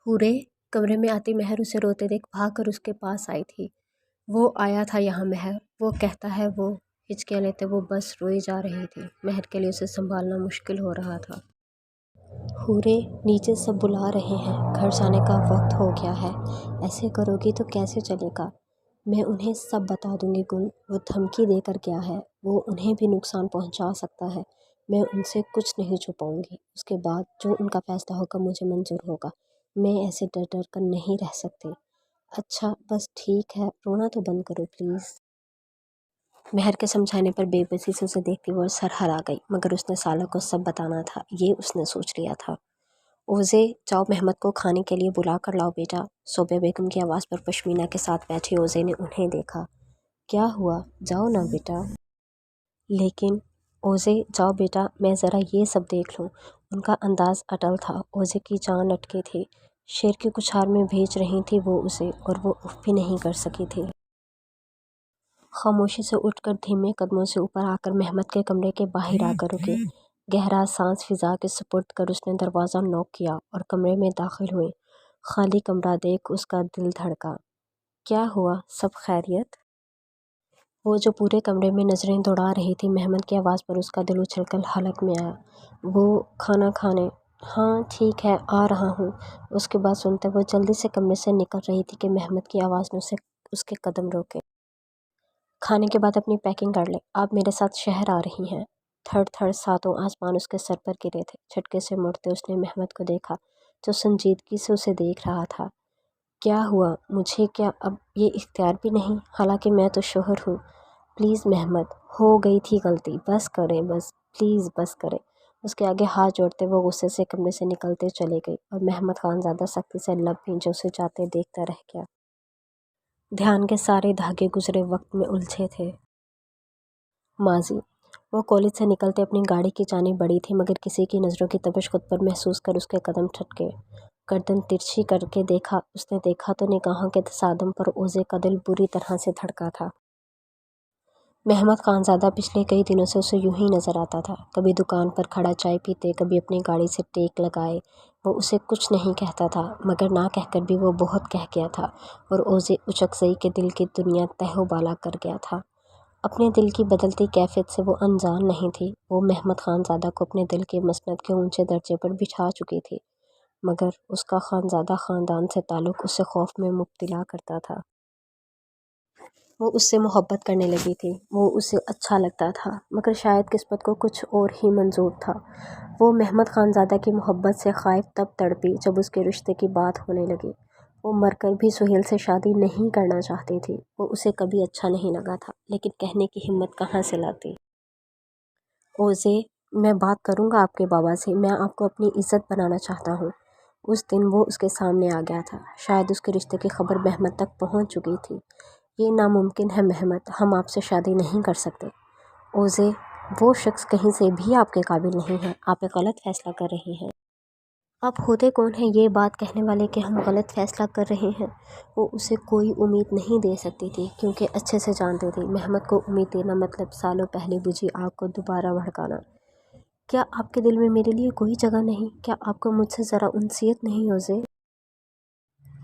حورے کمرے میں آتی مہر اسے روتے دیکھ بھاگ کر اس کے پاس آئی تھی۔ وہ آیا تھا یہاں مہر، وہ کہتا ہے وہ ہچکیاں لیتے وہ بس روئی جا رہی تھی۔ مہر کے لیے اسے سنبھالنا مشکل ہو رہا تھا۔ حورے نیچے سب بلا رہے ہیں، گھر جانے کا وقت ہو گیا ہے، ایسے کرو گی تو کیسے چلے گا؟ میں انہیں سب بتا دوں گی گل، وہ دھمکی دے کر گیا ہے، وہ انہیں بھی نقصان پہنچا سکتا ہے، میں ان سے کچھ نہیں چھپاؤں گی، اس کے بعد جو ان کا فیصلہ ہوگا مجھے منظور ہوگا، میں ایسے ڈر ڈر کر نہیں رہ سکتی۔ اچھا بس ٹھیک ہے، رونا تو بند کرو پلیز۔ مہر کے سمجھانے پر بے بسی سے اسے دیکھتی وہ سر ہلا گئی، مگر اس نے سالہ کو سب بتانا تھا، یہ اس نے سوچ لیا تھا۔ اوزے جاؤ محمد کو کھانے کے لیے بلا کر لاؤ بیٹا۔ صوبیہ بیگم کی آواز پر پشمینہ کے ساتھ بیٹھے اوزے نے انہیں دیکھا۔ کیا ہوا؟ جاؤ نا بیٹا۔ لیکن اوزے جاؤ بیٹا، میں ذرا یہ سب دیکھ لوں۔ ان کا انداز اٹل تھا، اوزے کی جان لٹکی تھی، شیر کی کچھار میں بھیج رہی تھی وہ اسے، اور وہ اف بھی نہیں کر سکی تھی۔ خاموشی سے اٹھ کر دھیمے قدموں سے اوپر آ کر محمد کے کمرے کے باہر آ کر رکی۔ گہرا سانس فضا کے سپرد کر اس نے دروازہ نوک کیا اور کمرے میں داخل ہوئی۔ خالی کمرہ دیکھ اس کا دل دھڑکا۔ کیا ہوا؟ سب خیریت؟ وہ جو پورے کمرے میں نظریں دوڑا رہی تھی، محمد کی آواز پر اس کا دل اچھل کر حلق میں آیا۔ وہ کھانا کھانے؟ ہاں ٹھیک ہے آ رہا ہوں۔ اس کی بات سنتے وہ جلدی سے کمرے سے نکل رہی تھی کہ محمد کی آواز نے اس کے قدم روکے۔ کھانے کے بعد اپنی پیکنگ کر لے، آپ میرے ساتھ شہر آ رہی ہیں۔ تھڑ تھڑ ساتوں آسمان اس کے سر پر گرے تھے۔ جھٹکے سے مڑتے اس نے محمد کو دیکھا جو سنجیدگی سے اسے دیکھ رہا تھا۔ کیا ہوا؟ مجھے کیا اب یہ اختیار بھی نہیں؟ حالانکہ میں تو شوہر ہوں۔ پلیز محمد، ہو گئی تھی غلطی، بس کریں بس، پلیز بس کریں۔ اس کے آگے ہاتھ جوڑتے وہ غصے سے کمرے سے نکلتے چلے گئی اور محمد خانزادہ سختی سے لب بھینچے اسے جاتے دیکھتا رہ گیا۔ دھیان کے سارے دھاگے گزرے وقت میں الجھے تھے۔ ماضی۔ وہ کالج سے نکلتے اپنی گاڑی کی جانب بڑھی تھی، مگر کسی کی نظروں کی تپش خود پر محسوس کر اس کے قدم تھٹکے۔ گردن ترچھی کر کے دیکھا، اس نے دیکھا تو نگاہوں کے تصادم پر اوزے کا دل بری طرح سے دھڑکا تھا۔ محمد خانزادہ پچھلے کئی دنوں سے اسے یوں ہی نظر آتا تھا، کبھی دکان پر کھڑا چائے پیتے، کبھی اپنی گاڑی سے ٹیک لگائے۔ وہ اسے کچھ نہیں کہتا تھا، مگر نہ کہہ کر بھی وہ بہت کہہ گیا تھا، اور اوزے اچکزئی کے دل کی دنیا تہہ و بالا کر گیا تھا۔ اپنے دل کی بدلتی کیفیت سے وہ انجان نہیں تھی۔ وہ محمد خانزادہ کو اپنے دل کے مسند کے اونچے درجے پر بٹھا چکی تھی، مگر اس کا خانزادہ خاندان سے تعلق اسے خوف میں مبتلا کرتا تھا۔ وہ اس سے محبت کرنے لگی تھی، وہ اسے اچھا لگتا تھا، مگر شاید قسمت کو کچھ اور ہی منظور تھا۔ وہ محمد خانزادہ کی محبت سے خائف تب تڑپی جب اس کے رشتے کی بات ہونے لگی۔ وہ مر کر بھی سہیل سے شادی نہیں کرنا چاہتی تھی۔ وہ اسے کبھی اچھا نہیں لگا تھا، لیکن کہنے کی ہمت کہاں سے لاتی؟ اوزے، میں بات کروں گا آپ کے بابا سے، میں آپ کو اپنی عزت بنانا چاہتا ہوں۔ اس دن وہ اس کے سامنے آ گیا تھا، شاید اس کے رشتے کی خبر محمد تک پہنچ چکی تھی۔ یہ ناممکن ہے محمد، ہم آپ سے شادی نہیں کر سکتے۔ اوزے، وہ شخص کہیں سے بھی آپ کے قابل نہیں ہے، آپ ایک غلط فیصلہ کر رہی ہیں۔ آپ ہوتے کون ہیں یہ بات کہنے والے کہ ہم غلط فیصلہ کر رہے ہیں؟ وہ اسے کوئی امید نہیں دے سکتی تھی، کیونکہ اچھے سے جانتی تھی محمد کو امید دینا مطلب سالوں پہلے بجھی آگ کو دوبارہ بھڑکانا۔ کیا آپ کے دل میں میرے لیے کوئی جگہ نہیں؟ کیا آپ کو مجھ سے ذرا انسیت نہیں اوزے؟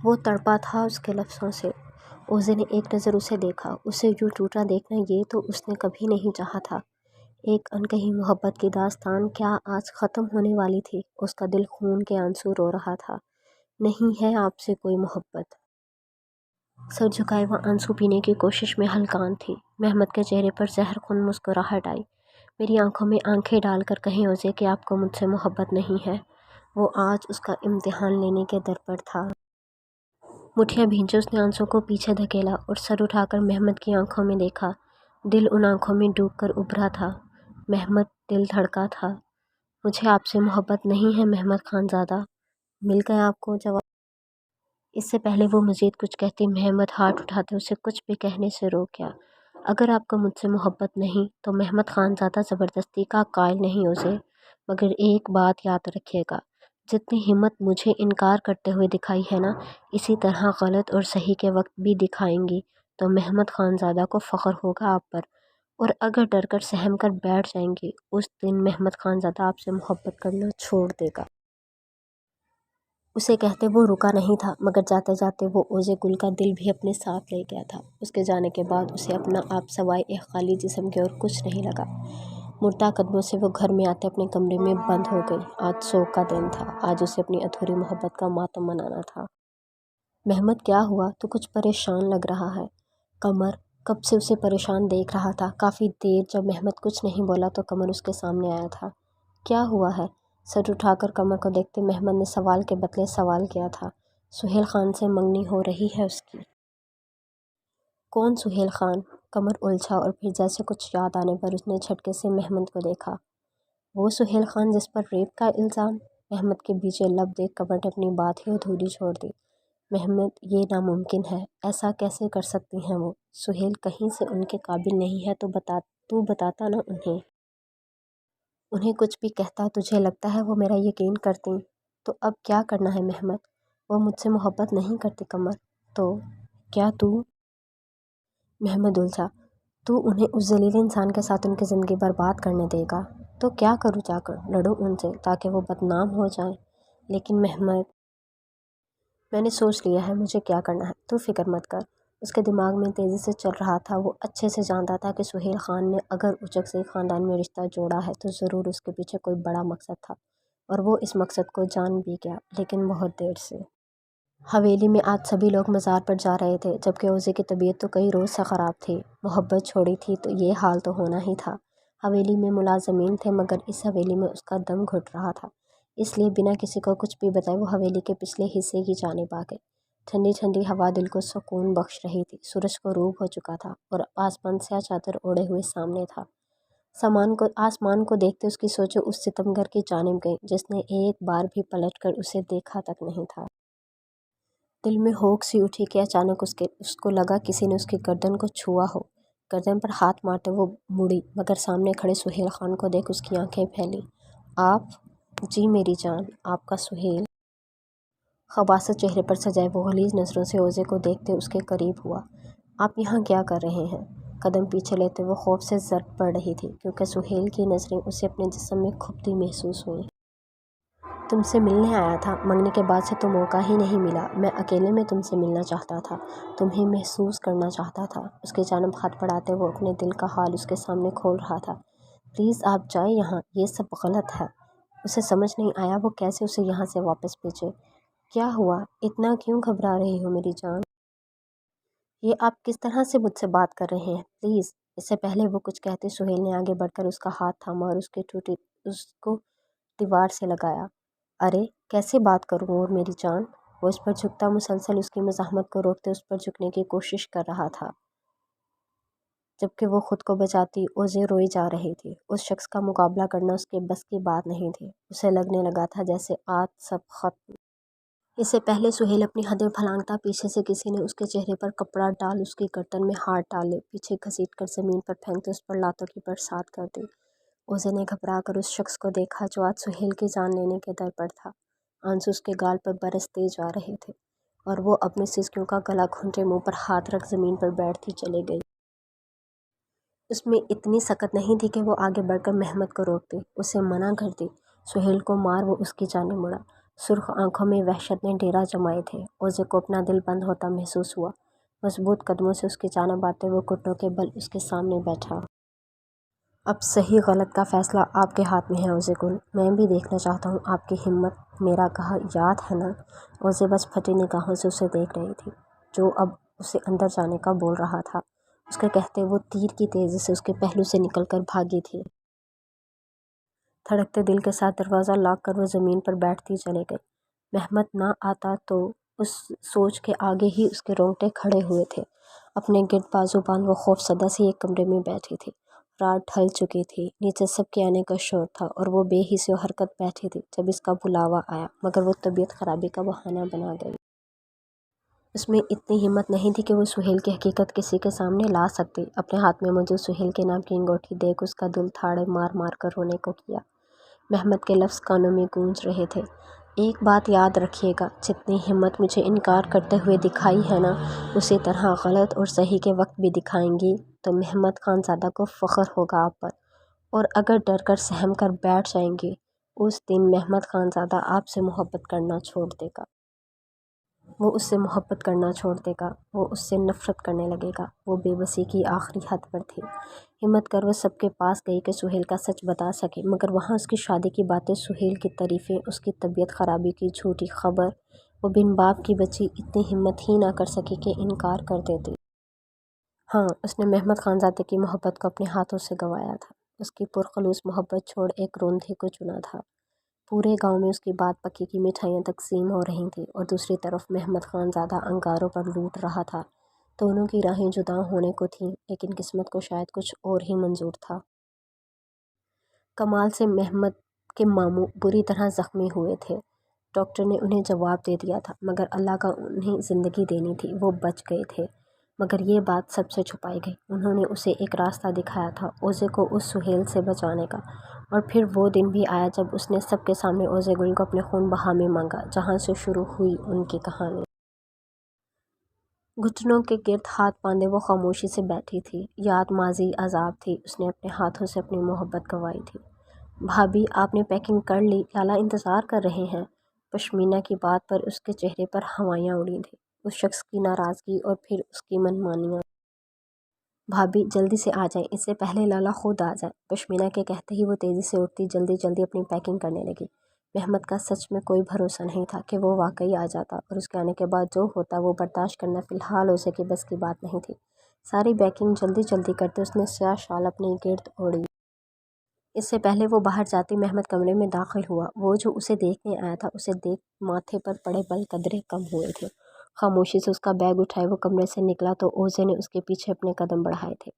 وہ تڑپا تھا اس کے لفظوں سے۔ اوزے نے ایک نظر اسے دیکھا، اسے یوں ٹوٹا دیکھنا یہ تو اس نے کبھی نہیں چاہا تھا۔ ایک انکہی محبت کی داستان کیا آج ختم ہونے والی تھی؟ اس کا دل خون کے آنسو رو رہا تھا۔ نہیں ہے آپ سے کوئی محبت۔ سر جھکائے وہ آنسو پینے کی کوشش میں ہلکان تھی۔ محمد کے چہرے پر زہر خون مسکراہٹ آئی۔ میری آنکھوں میں آنکھیں ڈال کر کہیں اوزے کہ آپ کو مجھ سے محبت نہیں ہے۔ وہ آج اس کا امتحان لینے کے در پر تھا۔ مٹھیاں بھینچے اس نے آنسوں کو پیچھے دھکیلا اور سر اٹھا کر محمد کی آنکھوں میں دیکھا۔ دل ان آنکھوں میں ڈوب کر ابھرا تھا۔ محمد، دل دھڑکا تھا۔ مجھے آپ سے محبت نہیں ہے محمد خانزادہ۔ مل گیا آپ کو جواب۔ اس سے پہلے وہ مزید کچھ کہتی، محمد ہاتھ اٹھاتے اسے کچھ بھی کہنے سے روک گیا۔ اگر آپ کو مجھ سے محبت نہیں تو محمد خانزادہ زبردستی کا قائل نہیں اوزے، مگر ایک بات یاد رکھیے گا، جتنی ہمت مجھے انکار کرتے ہوئے دکھائی ہے نا، اسی طرح غلط اور صحیح کے وقت بھی دکھائیں گی تو محمد خانزادہ کو فخر ہوگا آپ پر، اور اگر ڈر کر سہم کر بیٹھ جائیں گی اس دن محمد خانزادہ آپ سے محبت کرنا چھوڑ دے گا۔ اسے کہتے وہ رکا نہیں تھا، مگر جاتے جاتے وہ اوزے گل کا دل بھی اپنے ساتھ لے گیا تھا۔ اس کے جانے کے بعد اسے اپنا آپ سوائے ایک خالی جسم کے اور کچھ نہیں لگا۔ مردہ قدموں سے وہ گھر میں آتے اپنے کمرے میں بند ہو گئی۔ آج سوگ کا دن تھا، آج اسے اپنی ادھوری محبت کا ماتم منانا تھا۔ محمد کیا ہوا؟ تو کچھ پریشان لگ رہا ہے۔ قمر کب سے اسے پریشان دیکھ رہا تھا۔ کافی دیر جب محمد کچھ نہیں بولا تو قمر اس کے سامنے آیا تھا۔ کیا ہوا ہے؟ سر اٹھا کر قمر کو دیکھتے محمد نے سوال کے بدلے سوال کیا تھا۔ سہیل خان سے منگنی ہو رہی ہے اس کی۔ کون سہیل خان؟ قمر الجھا اور پھر جیسے کچھ یاد آنے پر اس نے جھٹکے سے محمد کو دیکھا۔ وہ سہیل خان جس پر ریپ کا الزام؟ محمد کے بیچے لب دیکھ قمر نے اپنی بات ہی ادھوری چھوڑ دی۔ محمد یہ ناممکن ہے، ایسا کیسے کر سکتی ہیں وہ؟ سہیل کہیں سے ان کے قابل نہیں ہے تو بتاتا نا انہیں کچھ بھی کہتا۔ تجھے لگتا ہے وہ میرا یقین کرتی؟ تو اب کیا کرنا ہے محمد؟ وہ مجھ سے محبت نہیں کرتی قمر۔ تو کیا تو؟ محمد الجھا۔ تو انہیں اس ذلیل انسان کے ساتھ ان کی زندگی برباد کرنے دے گا؟ تو کیا کروں؟ جا کر لڑوں ان سے تاکہ وہ بدنام ہو جائیں؟ لیکن محمد میں نے سوچ لیا ہے مجھے کیا کرنا ہے، تو فکر مت کر۔ اس کے دماغ میں تیزی سے چل رہا تھا۔ وہ اچھے سے جانتا تھا کہ سہیل خان نے اگر اچک سے خاندان میں رشتہ جوڑا ہے تو ضرور اس کے پیچھے کوئی بڑا مقصد تھا، اور وہ اس مقصد کو جان بھی گیا، لیکن بہت دیر سے۔ حویلی میں آج سبھی لوگ مزار پر جا رہے تھے، جبکہ اوزے کی طبیعت تو کئی روز سے خراب تھی۔ محبت چھوڑی تھی تو یہ حال تو ہونا ہی تھا۔ حویلی میں ملازمین تھے مگر اس حویلی میں اس کا دم گھٹ رہا تھا، اس لیے بنا کسی کو کچھ بھی بتائے وہ حویلی کے پچھلے حصے کی جانب آ گئے۔ ٹھنڈی ٹھنڈی ہوا دل کو سکون بخش رہی تھی۔ سورج کو غروب ہو چکا تھا اور آسمان سیاہ چادر اوڑھے ہوئے سامنے تھا۔ آسمان کو دیکھتے اس کی سوچیں اس ستمگر کی جانب گئیں جس نے ایک بار بھی پلٹ کر اسے دیکھا تک نہیں تھا۔ دل میں ہوک سی اٹھی کہ اچانک اس کو لگا کسی نے اس کی گردن کو چھوا ہو۔ گردن پر ہاتھ مارتے وہ مڑی مگر سامنے کھڑے سہیل خان کو دیکھ اس کی آنکھیں پھیلیں۔ آپ؟ جی میری جان، آپ کا سہیل؟ خباثت چہرے پر سجائے وہ غلیظ نظروں سے اوزے کو دیکھتے اس کے قریب ہوا۔ آپ یہاں کیا کر رہے ہیں؟ قدم پیچھے لیتے وہ خوف سے زرد پڑ رہی تھی کیونکہ سہیل کی نظریں اسے اپنے جسم میں کھپتی محسوس ہوئیں۔ تم سے ملنے آیا تھا، منگنی کے بعد سے تو موقع ہی نہیں ملا۔ میں اکیلے میں تم سے ملنا چاہتا تھا، تمہیں محسوس کرنا چاہتا تھا۔ اس کی جانب ہاتھ بڑھاتے وہ اپنے دل کا حال اس کے سامنے کھول رہا تھا۔ پلیز آپ جائیں یہاں، یہ سب غلط ہے۔ اسے سمجھ نہیں آیا وہ کیسے اسے یہاں سے واپس بھیجے۔ کیا ہوا؟ اتنا کیوں گھبرا رہی ہو میری جان؟ یہ آپ کس طرح سے مجھ سے بات کر رہے ہیں؟ پلیز۔ اس سے پہلے وہ کچھ کہتے سہیل نے آگے بڑھ کر اس کا ہاتھ تھاما اور اس کو دیوار سے لگایا۔ ارے کیسے بات کروں اور میری جان؟ وہ اس پر جھکتا مسلسل اس کی مزاحمت کو روکتے اس پر جھکنے کی کوشش کر رہا تھا، جبکہ وہ خود کو بچاتی اوزے روئی جا رہی تھی۔ اس شخص کا مقابلہ کرنا اس کے بس کی بات نہیں تھی۔ اسے لگنے لگا تھا جیسے آج سب ختم۔ اس سے پہلے سہیل اپنی حدیں پھلانگتا پیچھے سے کسی نے اس کے چہرے پر کپڑا ڈال اس کی گردن میں ہاتھ ڈالے پیچھے گھسیٹ کر زمین پر پھینکتے اس پر لاتوں کی برسات کر دی۔ اوزے نے گھبرا کر اس شخص کو دیکھا جو آج سہیل کی جان لینے کے در پر تھا۔ آنسو اس کے گال پر برستے جا رہے تھے اور وہ اپنی سسکیوں کا گلا گھونٹے منہ پر ہاتھ رکھ زمین پر بیٹھتی چلی گئی۔ اس میں اتنی سکت نہیں تھی کہ وہ آگے بڑھ کر محمد کو روکتی، اسے منع کرتی۔ سہیل کو مار وہ اس کی جانب مڑا۔ سرخ آنکھوں میں وحشت نے ڈیرا جمائے تھے۔ اوزے کو اپنا دل بند ہوتا محسوس ہوا۔ مضبوط قدموں سے اس کی جانب آتے وہ گھٹنوں کے بل اس کے سامنے بیٹھا۔ اب صحیح غلط کا فیصلہ آپ کے ہاتھ میں ہے اوزے گل۔ میں بھی دیکھنا چاہتا ہوں آپ کی ہمت، میرا کہا یاد ہے نا؟ اوزے بس پھٹی نگاہوں سے اسے دیکھ رہی تھی جو اب اسے اندر جانے کا بول رہا تھا۔ اس کے کہتے وہ تیر کی تیزی سے اس کے پہلو سے نکل کر بھاگی تھی۔ دھڑکتے دل کے ساتھ دروازہ لاک کر وہ زمین پر بیٹھتی چلے گئی۔ محمد نہ آتا تو اس سوچ کے آگے ہی اس کے رونگٹے کھڑے ہوئے تھے۔ اپنے گرد بازو باندھ وہ خوف زدہ سی ایک کمرے میں بیٹھی تھی۔ رات ڈھل چکی تھی، نیچے سب کے آنے کا شور تھا اور وہ بے حس و حرکت بیٹھی تھی جب اس کا بلاوا آیا، مگر وہ طبیعت خرابی کا بہانہ بنا گئی۔ اس میں اتنی ہمت نہیں تھی کہ وہ سہیل کی حقیقت کسی کے سامنے لا سکتی۔ اپنے ہاتھ میں موجود سہیل کے نام کی انگوٹھی دیکھ اس کا دل تھاڑے مار مار کر رونے کو کیا۔ محمد کے لفظ کانوں میں گونج رہے تھے۔ ایک بات یاد رکھیے گا، جتنی ہمت مجھے انکار کرتے ہوئے دکھائی ہے نا، اسی طرح غلط اور صحیح کے وقت بھی دکھائیں گی تو محمد خان زادہ کو فخر ہوگا آپ پر، اور اگر ڈر کر سہم کر بیٹھ جائیں گی उस दिन महमद खानज़ादा आपसे मोहब्बत करना छोड़ देगा। वो उससे मोहब्बत करना छोड़ देगा, वो उससे नफ़रत करने लगेगा। वो बेबसी की आखिरी हद पर थी। हिम्मत कर वो सबके पास गई कि सुहेल का सच बता सके, मगर वहाँ उसकी शादी की बातें, सुहेल की तारीफ़ें, उसकी तबीयत ख़राबी की झूठी खबर। वो बिन बाप की बच्ची इतनी हिम्मत ही ना कर सकी कि इनकार कर देती। हाँ, उसने महमद खानज़ादे की मोहब्बत को अपने हाथों से गंवाया था। उसकी पुरखलूस मोहब्बत छोड़ एक रोंदे को चुना था। पूरे गांव में उसकी बात पक्की की मिठाइयाँ तकसीम हो रही थीं और दूसरी तरफ महमद खानज़ादा अंगारों पर लूट रहा था। दोनों की राहें जुदा होने को थीं, लेकिन किस्मत को शायद कुछ और ही मंजूर था। कमाल से महमद के मामू बुरी तरह ज़ख्मी हुए थे। डॉक्टर ने उन्हें जवाब दे दिया था, मगर अल्लाह का उन्हें ज़िंदगी देनी थी, वो बच गए थे। मगर ये बात सबसे छुपाई गई। उन्होंने उसे एक रास्ता दिखाया था, ओज़े को उस सुहेल से बचाने का। और फिर वो दिन भी आया जब उसने सबके सामने ओज़े गुल को अपने खून बहा में मांगा, जहाँ से शुरू हुई उनकी कहानी। घुटनों के गिर्द हाथ बांधे वो खामोशी से बैठी थी। याद माजी अजाब थी। उसने अपने हाथों से अपनी मोहब्बत गंवाई थी। भाभी, आपने पैकिंग कर ली? लाला इंतज़ार कर रहे हैं। पश्मीना की बात पर उसके चेहरे पर हवाइयाँ उड़ी थी। उस शख्स की नाराज़गी और फिर उसकी मनमानियाँ। भाभी, जल्दी से आ जाएं, इससे पहले लाला खुद आ जाए। पश्मीना के कहते ही वो तेज़ी से उठती, जल्दी जल्दी अपनी पैकिंग करने लगी। महमद का सच में कोई भरोसा नहीं था कि वो वाकई आ जाता, और उसके आने के बाद जो होता वो बर्दाश्त करना फ़िलहाल उसे की बस की बात नहीं थी। सारी पैकिंग जल्दी जल्दी करते उसने स्याह शाल अपने गिर्द ओढ़ी। इससे पहले वो बाहर जाती महमद कमरे में दाखिल हुआ। वो जो उसे देखने आया था, उसे देख माथे पर पड़े बल कदरे कम हुए थे। खामोशी से उसका बैग उठाए वो कमरे से निकला तो ओज़े ने उसके पीछे अपने कदम बढ़ाए थे।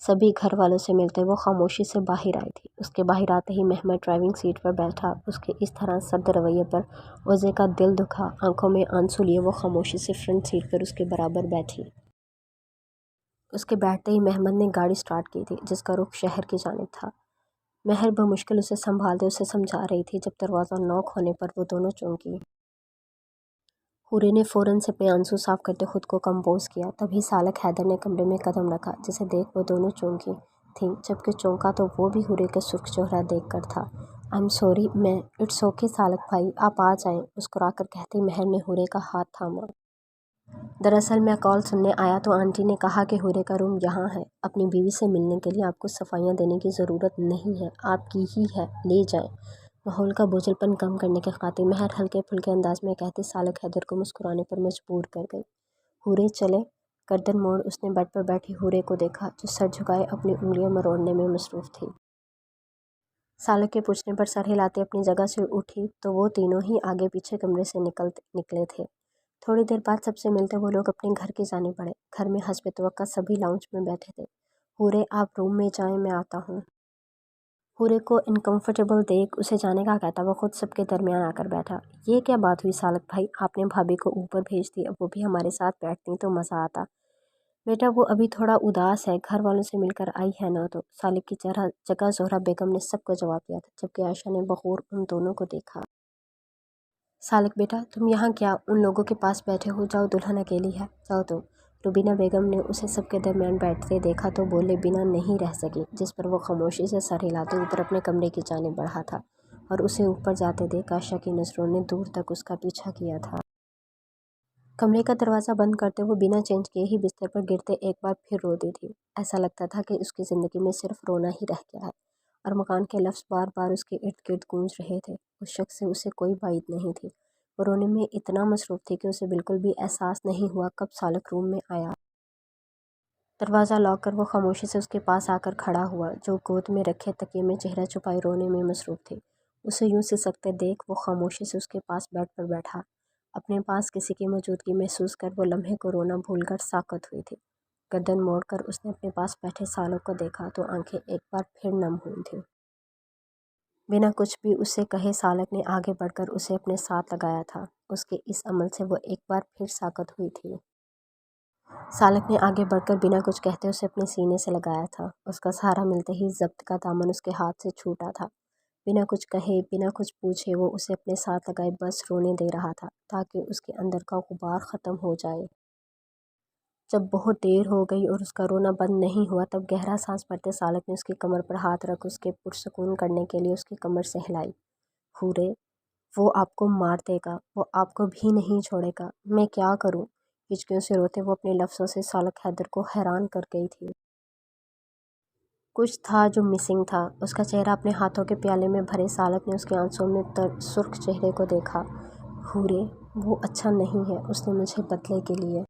सभी घर वालों से मिलते वो खामोशी से बाहर आई थी। उसके बाहर आते ही महमद ड्राइविंग सीट पर बैठा। उसके इस तरह सर्द रवैये पर ओज़े का दिल दुखा। आंखों में आंसू लिए वो खामोशी से फ्रंट सीट पर उसके बराबर बैठी। उसके बैठते ही महमद ने गाड़ी स्टार्ट की थी, जिसका रुख शहर की जानिब था। महर बमुश्किल उसे संभालते उसे समझा रही थी जब दरवाज़ा नॉक होने पर वो दोनों चौंकी। हूरे ने फ़ौरन से अपने आंसू साफ करते खुद को कंपोज किया। तभी सालक हैदर ने कमरे में कदम रखा, जिसे देख वो दोनों चौंकी थीं। जबकि चौंका तो वो भी हूरे का सुर्ख चेहरा देख कर था। आई एम सॉरी, मैं इट्स ओके सालक भाई, आप आ जाएं, मुस्कुराकर कहती महर ने हूरे का हाथ थामा। दरअसल मैं कॉल सुनने आया तो आंटी ने कहा कि हूरे का रूम यहाँ है। अपनी बीवी से मिलने के लिए आपको सफाइयाँ देने की ज़रूरत नहीं है, आपकी ही है, ले जाएं। माहौल का बोझलपन कम करने के खातिर महर हल्के फुल्के अंदाज में कहती सालक हैदर को मुस्कुराने पर मजबूर कर गई। हूरे चले। गर्दन मोड़ उसने बेड पर बैठी हूरे को देखा, जो सर झुकाए अपनी उंगलियां मरोड़ने में मसरूफ़ थी। सालक के पूछने पर सर हिलाते अपनी जगह से उठी तो वो तीनों ही आगे पीछे कमरे से निकले थे। थोड़ी देर बाद सबसे मिलते वो लोग अपने घर की जाने पड़े। घर में हस्ब तवक्का सभी लाउंज में बैठे थे। हूरे, आप रूम में जाएं, मैं आता हूँ। हूरे को इनकम्फर्टेबल देख उसे जाने का कहता वो खुद सबके दरमियान आकर बैठा। ये क्या बात हुई सालक भाई, आपने भाभी को ऊपर भेज दी, अब वो भी हमारे साथ बैठती तो मज़ा आता। बेटा वो अभी थोड़ा उदास है, घर वालों से मिलकर आई है ना। तो सालिक की जगह ज़ोहरा बेगम ने सबको जवाब दिया था, जबकि आयशा ने बगौर उन दोनों को देखा। सालिक बेटा, तुम यहाँ क्या उन लोगों के पास बैठे हो, जाओ, दुल्हन अकेली है, जाओ तुम। रुबीना बेगम ने उसे सबके दरमियान बैठते देखा तो बोले बिना नहीं रह सकी, जिस पर वो खामोशी से सर हिलाते ऊपर अपने कमरे की जानिब बढ़ा था। और उसे ऊपर जाते देख आयशा की नज़रों ने दूर तक उसका पीछा किया था। कमरे का दरवाज़ा बंद करते वो बिना चेंज किए ही बिस्तर पर गिरते एक बार फिर रोती थी। ऐसा लगता था कि उसकी ज़िंदगी में सिर्फ रोना ही रह गया है, और मकान के लफ्ज़ बार बार उसके इर्द गिर्द गूंज रहे थे। उस शख्स से उसे कोई बात नहीं थी। वो रोने में इतना मसरूफ़ थी कि उसे बिल्कुल भी एहसास नहीं हुआ कब सालक रूम में आया। दरवाज़ा लॉक कर वो खामोशी से उसके पास आकर खड़ा हुआ, जो गोद में रखे तकिए में चेहरा छुपाए रोने में मसरूफ़ थी। उसे यूं सिसकते देख वो खामोशी से उसके पास बेड पर बैठा। अपने पास किसी की मौजूदगी महसूस कर वो लम्हे को रोना भूलकर साकत हुई थी। गर्दन मोड़कर उसने अपने पास बैठे सालों को देखा तो आंखें एक बार फिर नम हुई थीं। बिना कुछ भी उसे कहे सालक ने आगे बढ़कर उसे अपने साथ लगाया था। उसके इस अमल से वो एक बार फिर साकत हुई थी। सालक ने आगे बढ़कर बिना कुछ कहते उसे अपने सीने से लगाया था। उसका सहारा मिलते ही ज़ब्त का दामन उसके हाथ से छूटा था। बिना कुछ कहे, बिना कुछ पूछे वो उसे अपने साथ लगाए बस रोने दे रहा था, ताकि उसके अंदर का गुबार ख़त्म हो जाए। जब बहुत देर हो गई और उसका रोना बंद नहीं हुआ, तब गहरा सांस भरते सालक ने उसकी कमर पर हाथ रख उसके पुरसुकून करने के लिए उसकी कमर से हिलाई। हूरे, वो आपको मार देगा, वो आपको भी नहीं छोड़ेगा, मैं क्या करूं? हिचकियों से रोते वो अपने लफ्ज़ों से सालक हैदर को हैरान कर गई थी। कुछ था जो मिसिंग था। उसका चेहरा अपने हाथों के प्याले में भरे सालक ने उसके आंसुओं में सुर्ख चेहरे को देखा। हूरे, वो अच्छा नहीं है, उसने मुझे बदले के लिए।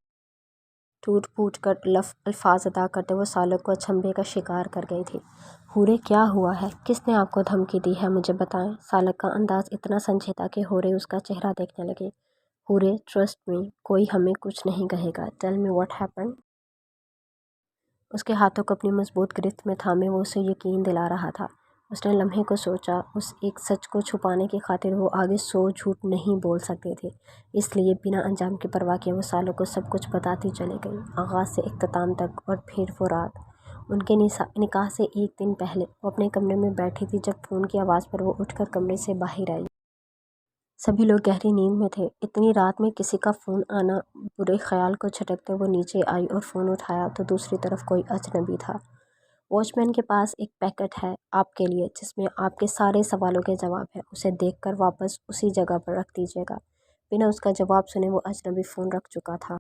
टूट फूट कर अल्फाज अदा करते वो सालक को अचंभे का शिकार कर गई थी। हूरे, क्या हुआ है? किसने आपको धमकी दी है? मुझे बताएं। सालक का अंदाज इतना संजीदा कि हूरे उसका चेहरा देखने लगे। हूरे, ट्रस्ट मी, कोई हमें कुछ नहीं कहेगा। Tell me what happened. उसके हाथों को अपनी मजबूत गिरफ्त में थामे वो उसे यकीन दिला रहा था। उसने लम्हे को सोचा। उस एक सच को छुपाने की खातिर वो आगे 100 झूठ नहीं बोल सकते थे, इसलिए बिना अंजाम की परवाह किए वो सालों को सब कुछ बताती चली गई, आगाज़ से इख्तिताम तक। और फिर वो रात, उनके निकाह से एक दिन पहले, वो अपने कमरे में बैठी थी जब फ़ोन की आवाज़ पर वो उठकर कमरे से बाहर आई। सभी लोग गहरी नींद में थे। इतनी रात में किसी का फ़ोन आना, बुरे ख्याल को झटकते वो नीचे आई और फ़ोन उठाया तो दूसरी तरफ कोई अजनबी था। वॉचमैन के पास एक पैकेट है आपके लिए, जिसमें आपके सारे सवालों के जवाब हैं, उसे देखकर वापस उसी जगह पर रख दीजिएगा। बिना उसका जवाब सुने वो अजनबी फ़ोन रख चुका था।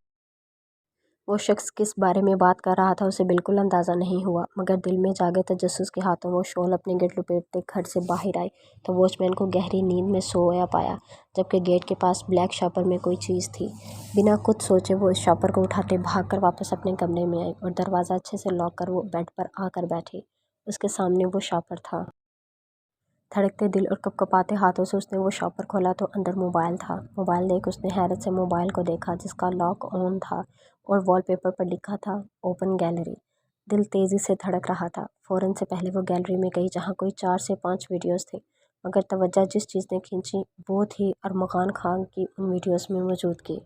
वो शख्स किस बारे में बात कर रहा था उसे बिल्कुल अंदाज़ा नहीं हुआ, मगर दिल में जागे तजस्सुस के हाथों वो शॉल अपने गिरद लपेटते घर से बाहर आई तो वॉचमैन को गहरी नींद में सोया पाया, जबकि गेट के पास ब्लैक शॉपर में कोई चीज़ थी। बिना कुछ सोचे वो इस शॉपर को उठाते भागकर वापस अपने कमरे में आई और दरवाज़ा अच्छे से लॉक कर वो बेड पर आकर बैठी। उसके सामने वो शॉपर था। धड़कते दिल और कपकपाते हाथों से उसने वो शॉपर खोला तो अंदर मोबाइल था। मोबाइल देख उसने हैरत से मोबाइल को देखा, जिसका लॉक ऑन था और वॉलपेपर पर लिखा था ओपन गैलरी। दिल तेज़ी से धड़क रहा था। फ़ौरन से पहले वो गैलरी में गई जहाँ कोई 4 से 5 वीडियोस थे, मगर तवज्जो जिस चीज़ ने खींची वो थी अरमगान खान की उन वीडियोस में मौजूदगी।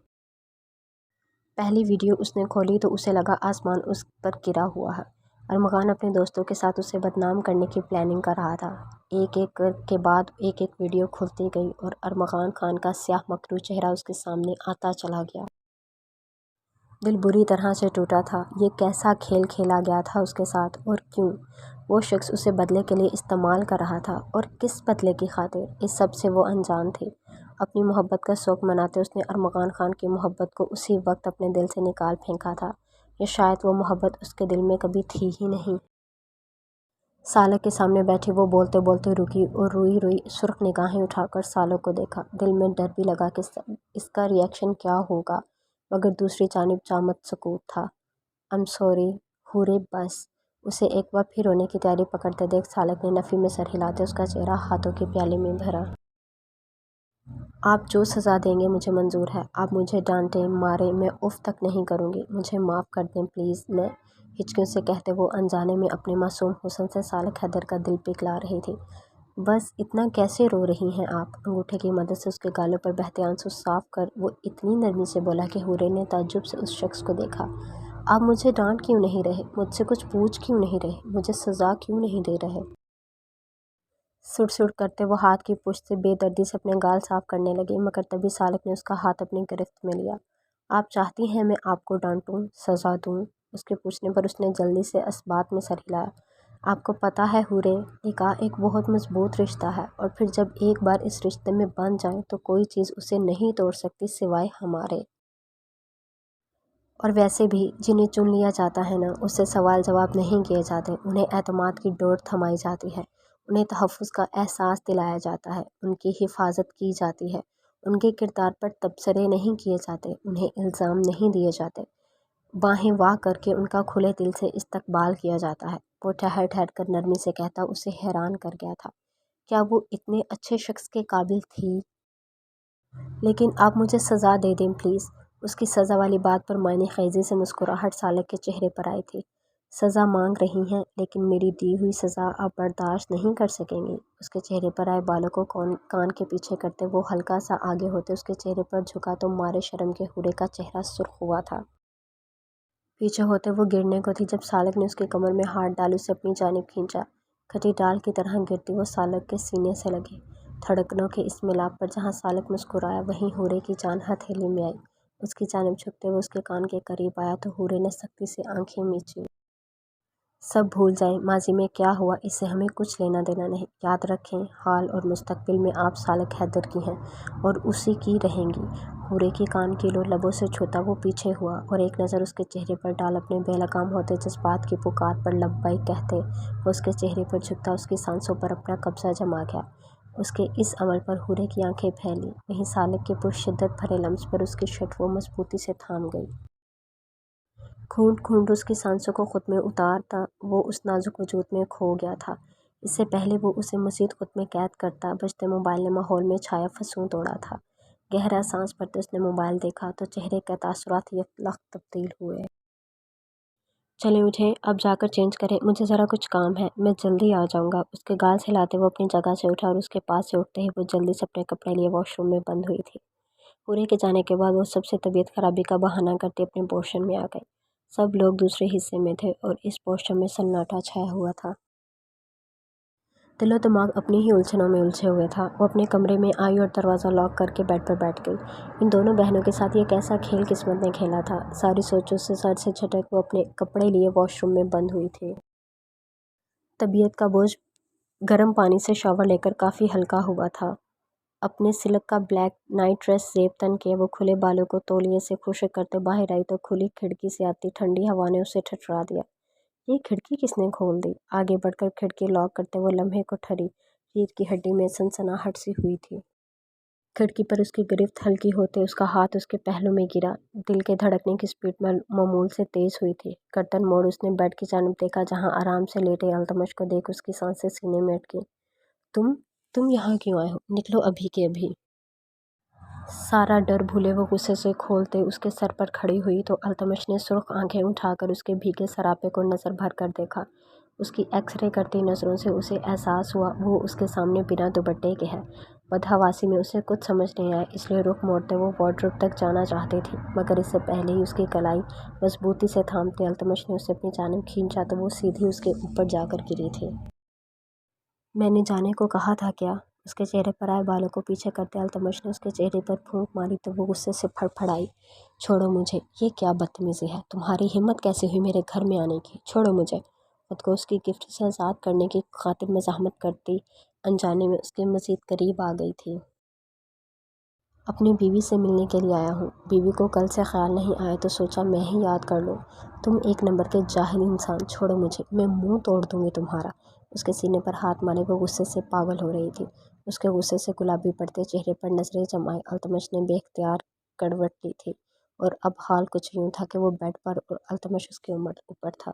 पहली वीडियो उसने खोली तो उसे लगा आसमान उस पर गिरा हुआ है। अरमगान अपने दोस्तों के साथ उसे बदनाम करने की प्लानिंग कर रहा था। एक एक के बाद एक एक वीडियो खुलती गई और अरमगान खान का स्याह मकरू चेहरा उसके सामने आता चला गया। दिल बुरी तरह से टूटा था। ये कैसा खेल खेला गया था उसके साथ, और क्यों? वो शख्स उसे बदले के लिए इस्तेमाल कर रहा था, और किस बदले की खातिर? इस सब से वो अनजान थी। अपनी मोहब्बत का शौक़ मनाते उसने अरमगान खान की मोहब्बत को उसी वक्त अपने दिल से निकाल फेंका था, या शायद वो मोहब्बत उसके दिल में कभी थी ही नहीं। सालक के सामने बैठी वो बोलते बोलते रुकी और रोई रोई सुर्ख निगाहें उठाकर सालक को देखा। दिल में डर भी लगा कि इसका रिएक्शन क्या होगा, मगर दूसरी जानिब जामद सकूत था। आई एम सॉरी हूरे, बस। उसे एक बार फिर रोने की तैयारी पकड़ते देख सालक ने नफ़ी में सर हिलाते उसका चेहरा हाथों के प्याले में भरा। आप जो सज़ा देंगे मुझे मंजूर है। आप मुझे डांटे मारे, मैं उफ तक नहीं करूँगी। मुझे माफ़ कर दें प्लीज़। मैं हिचकियों से कहते वो अनजाने में अपने मासूम हुस्न से सालक हैदर का दिल पिघला रही थी। बस इतना कैसे रो रही हैं आप? अंगूठे की मदद से उसके गालों पर बहते आंसू साफ कर वो इतनी नरमी से बोला कि हूरे ने ताज्जुब से उस शख्स को देखा। आप मुझे डांट क्यों नहीं रहे? मुझसे कुछ पूछ क्यों नहीं रहे? मुझे सज़ा क्यों नहीं दे रहे? सुड़ सुड़ करते वो हाथ की पुश्त से बेदर्दी से अपने गाल साफ करने लगी, मगर तभी सालक ने उसका हाथ अपनी गिरफ्त में लिया। आप चाहती हैं मैं आपको डांटूं, सज़ा दूं? उसके पूछने पर उसने जल्दी से इस्बात में सर हिलाया। आपको पता है हूरे, निकाह एक बहुत मजबूत रिश्ता है, और फिर जब एक बार इस रिश्ते में बंध जाए तो कोई चीज़ उसे नहीं तोड़ सकती सिवाय हमारे। और वैसे भी जिन्हें चुन लिया जाता है ना, उससे सवाल जवाब नहीं किए जाते, उन्हें एतमाद की डोर थमाई जाती है, उन्हें तहफ़्फ़ुज़ का एहसास दिलाया जाता है, उनकी हिफाजत की जाती है, उनके किरदार पर तबसरे नहीं किए जाते, उन्हें इल्ज़ाम नहीं दिए जाते, बाहें वाह करके उनका खुले दिल से इस्तकबाल किया जाता है। वो ठहर ठहर कर नरमी से कहता उसे हैरान कर गया था। क्या वो इतने अच्छे शख्स के काबिल थी? लेकिन आप मुझे सज़ा दे दें प्लीज़। उसकी सज़ा वाली बात पर मायने ख़ेज़ी से मुस्कुराहट सालक के चेहरे पर आई थी। सज़ा मांग रही हैं, लेकिन मेरी दी हुई सज़ा आप बर्दाश्त नहीं कर सकेंगी। उसके चेहरे पर आए बालों को कान के पीछे करते वो हल्का सा आगे होते उसके चेहरे पर झुका तो मारे शर्म के हूरे का चेहरा सुर्ख हुआ था। पीछे होते वो गिरने को थी जब सालक ने उसके कमर में हाथ डाल उसे अपनी जानिब खींचा। खटी डाल की तरह गिरती वो सालक के सीने से लगी। धड़कनों के इस मिलाप पर जहाँ सालक मुस्कुराया, वहीं हूरे की जान हथेली में आई। उसकी जानिब झुकते हुए उसके कान के करीब आया तो हूरे ने सख्ती से आंखें मींची। सब भूल जाएं, माजी में क्या हुआ इससे हमें कुछ लेना देना नहीं। याद रखें, हाल और मुस्तकबिल में आप सालक हैदर की हैं और उसी की रहेंगी। हूरे की कान की लो लबों से छूता वो पीछे हुआ और एक नज़र उसके चेहरे पर डाल अपने बेलगाम होते जज्बात की पुकार पर लब्बैक कहते वो उसके चेहरे पर झुकता उसकी सांसों पर अपना कब्जा जमा गया। उसके इस अमल पर हूरे की आंखें फैली, वहीं सालक के पुरशिद्दत भरे लम्स पर उसकी शर्ट वो मजबूती से थाम गई। घूंट घूंट उसकी सांसों को खुद में उतारता वो उस नाजुक वजूद में खो गया था। इससे पहले वो उसे मज़ीद खुद में कैद करता, बजते मोबाइल ने माहौल में छाया फसूं तोड़ा था। गहरा सांस भरते उसने मोबाइल देखा तो चेहरे के तासुरात यकलख्त तब्दील हुए। चलें उठें, अब जाकर चेंज करें, मुझे ज़रा कुछ काम है, मैं जल्दी आ जाऊँगा। उसके गाल से हिलाते वो अपनी जगह से उठा और उसके पास से उठते ही वो जल्दी से अपने कपड़े लिए वॉशरूम में बंद हुई थी। पूरे के जाने के बाद वो सबसे तबीयत खराबी का बहाना करते अपने पोर्शन में आ गई। सब लोग दूसरे हिस्से में थे और इस पोर्शन में सन्नाटा छाया हुआ था। दिलो दिमाग अपनी ही उलझनों में उलझे हुए था। वो अपने कमरे में आई और दरवाज़ा लॉक करके बेड पर बैठ गई। इन दोनों बहनों के साथ ये कैसा खेल किस्मत ने खेला था। सारी सोचों से सर से झटक वो अपने कपड़े लिए वॉशरूम में बंद हुई थी। तबीयत का बोझ गर्म पानी से शावर लेकर काफ़ी हल्का हुआ था। अपने सिल्क का ब्लैक नाइट ड्रेस जेब तन के वो खुले बालों को तौलिए से खुश्क करते बाहर आई तो खुली खिड़की से आती ठंडी हवा ने उसे ठठरा दिया। ये खिड़की किसने खोल दी? आगे बढ़कर खिड़की लॉक करते वो लम्हे को ठरी रीढ़ की हड्डी में सनसनाहट सी हुई थी। खिड़की पर उसकी गिरफ्त हल्की होते उसका हाथ उसके पहलू में गिरा। दिल के धड़कने की स्पीड मामूल से तेज़ हुई थी। गर्दन मोड़ उसने बेड की जानिब देखा जहाँ आराम से लेटे अल्तमश को देख उसकी सांसें सीने में अटकी। तुम तुम यहाँ क्यों आए हो? निकलो अभी के अभी। सारा डर भूले वो गुस्से से खोलते उसके सर पर खड़ी हुई तो अल्तमश ने सुर्ख आंखें उठाकर उसके भीगे सरापे को नज़र भर कर देखा। उसकी एक्सरे करती नज़रों से उसे एहसास हुआ वो उसके सामने बिना दुपट्टे के है। बदहवासी में उसे कुछ समझ नहीं आया, इसलिए रुख मोड़ते वो वार्डरोब तक जाना चाहती थी, मगर इससे पहले ही उसकी कलाई मजबूती से थामते अल्तमश ने उसे अपनी जानिब खींचा तो वो सीधी उसके ऊपर जाकर गिरी थी। मैंने जाने को कहा था क्या? उसके चेहरे पर आए बालों को पीछे करते अल्तमश ने उसके चेहरे पर फूंक मारी तो वो गुस्से से फड़फड़ाई। छोड़ो मुझे, ये क्या बदतमीज़ी है? तुम्हारी हिम्मत कैसे हुई मेरे घर में आने की? छोड़ो मुझे। खुद को उसकी गिफ्ट से आज़ाद करने की खातिर मज़ाहमत करती अनजाने में उसके मज़ीद करीब आ गई थी। अपनी बीवी से मिलने के लिए आया हूँ। बीवी को कल से ख्याल नहीं आया तो सोचा मैं ही याद कर लूँ। तुम एक नंबर के जाहिल इंसान, छोड़ो मुझे, मैं मुंह तोड़ दूँगी तुम्हारा। उसके सीने पर हाथ मारे वो गुस्से से पागल हो रही थी। उसके गुस्से से गुलाबी पड़ते चेहरे पर नजरें जमाए अल्तमश ने बेख्तियार करवट ली थी और अब हाल कुछ यूँ था कि वो बेड पर और अल्तमश उसके ऊपर था।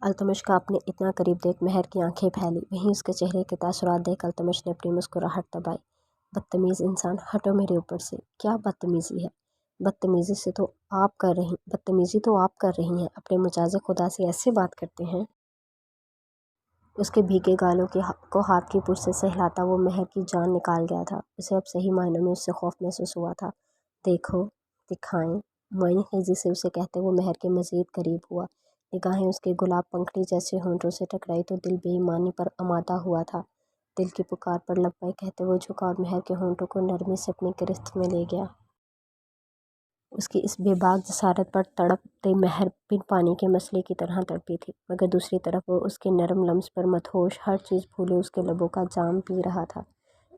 अल्तमश का अपने इतना करीब देख महर की आंखें फैली, वहीं उसके चेहरे के तासुरात देख अल्तमश ने अपनी मुस्कुराहट दबाई। बदतमीज़ इंसान, हटो मेरे ऊपर से। क्या बदतमीज़ी है? बदतमीज़ी तो आप कर रही हैं, अपने मुजाज़े खुदा से ऐसे बात करते हैं। उसके भीगे गालों को हाथ की पुर्जे से हिलाता वो महर की जान निकाल गया था। उसे अब सही मायनों में उससे खौफ महसूस हुआ था। देखो, दिखाएं, मायने खेजी से उसे कहते वो महर के मज़ीद करीब हुआ। निगाहें उसके गुलाब पंखड़ी जैसे होंठों से टकराई तो दिल बेईमानी पर आमादा हुआ था। दिल की पुकार पर लब्बैक कहते वो झुका और महर के होंठों को नरमी से अपनी गिरफ्त में ले गया। उसकी इस बेबाक जसारत पर तड़पते महर बिन पानी के मसले की तरह तड़पी थी, मगर दूसरी तरफ वो उसके नरम लम्स पर मदहोश हर चीज़ भूले उसके लबों का जाम पी रहा था।